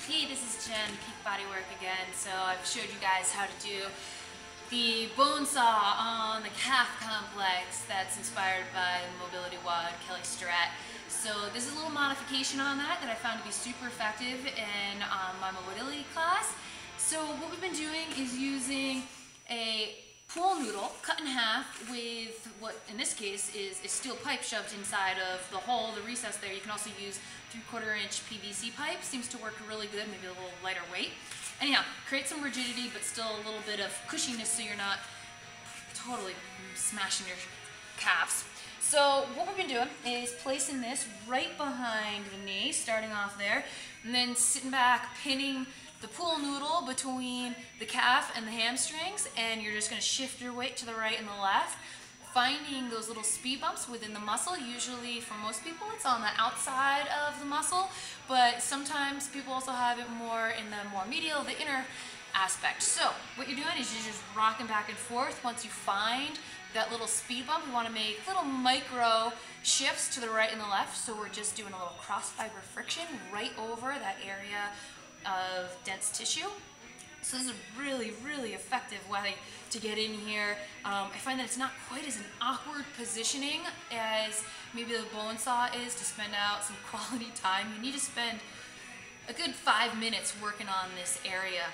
Hey, this is Jen, Peak Bodywork again. So I've showed you guys how to do the bone saw on the calf complex that's inspired by the mobility WOD Kelly Starrett. So this is a little modification on that I found to be super effective in my mobility class. So what we've been doing is using a pool noodle cut in half with what in this case is a steel pipe shoved inside of the hole, the recess there. You can also use 3/4 inch PVC pipe, seems to work really good, maybe a little lighter weight. Anyhow, create some rigidity but still a little bit of cushiness so you're not totally smashing your calves. So what we've been doing is placing this right behind the knee, starting off there, and then sitting back, pinning the pool noodle between the calf and the hamstrings, and you're just going to shift your weight to the right and the left, finding those little speed bumps within the muscle. Usually for most people it's on the outside of the muscle, but sometimes people also have it more in the more medial, the inner aspect. So what you're doing is you're just rocking back and forth. Once you find that little speed bump, you want to make little micro shifts to the right and the left. So we're just doing a little cross fiber friction right over that area of dense tissue. So this is a really, really effective way to get in here. I find that it's not quite as an awkward positioning as maybe the bone saw is to spend out some quality time. You need to spend a good 5 minutes working on this area.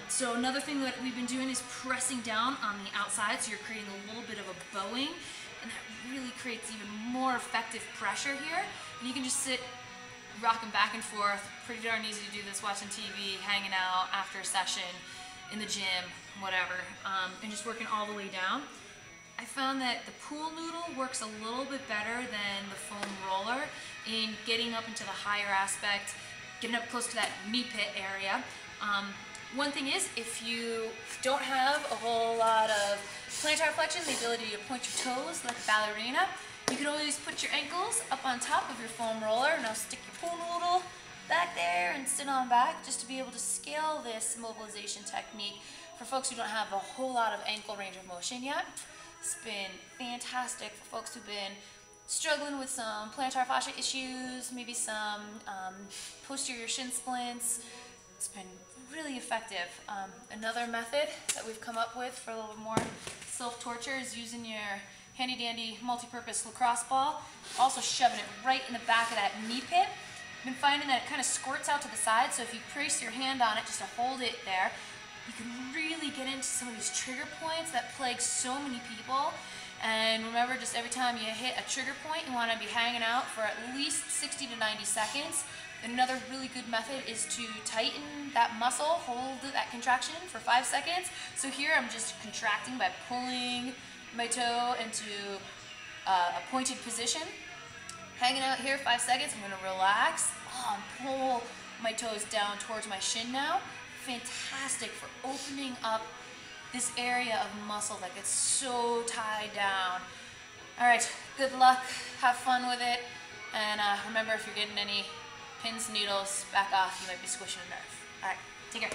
So another thing that we've been doing is pressing down on the outside, so you're creating a little bit of a bowing, and that really creates even more effective pressure here. And you can just sit rocking back and forth. Pretty darn easy to do this watching TV, hanging out after a session, in the gym, whatever, and just working all the way down. I found that the pool noodle works a little bit better than the foam roller in getting up into the higher aspect, getting up close to that knee pit area. One thing is, if you don't have a whole lot of plantar flexion, the ability to point your toes like a ballerina, you can always put your ankles up on top of your foam roller. Now stick your pool noodle back there and sit on back just to be able to scale this mobilization technique for folks who don't have a whole lot of ankle range of motion yet. It's been fantastic for folks who've been struggling with some plantar fascia issues, maybe some posterior shin splints. It's been really effective. Another method that we've come up with for a little more self-torture is using your handy dandy multi-purpose lacrosse ball, also shoving it right in the back of that knee pit. I've been finding that it kind of squirts out to the side, so if you place your hand on it just to hold it there, you can really get into some of these trigger points that plague so many people. And remember, just every time you hit a trigger point, you want to be hanging out for at least 60 to 90 seconds. Another really good method is to tighten that muscle, hold that contraction for 5 seconds. So here I'm just contracting by pulling my toe into a pointed position. Hanging out here 5 seconds, I'm going to relax. Pull my toes down towards my shin now. Fantastic for opening up this area of muscle that gets so tied down. All right, good luck, have fun with it, and remember, if you're getting any pins, needles, back off, you might be squishing a nerve. All right, take care.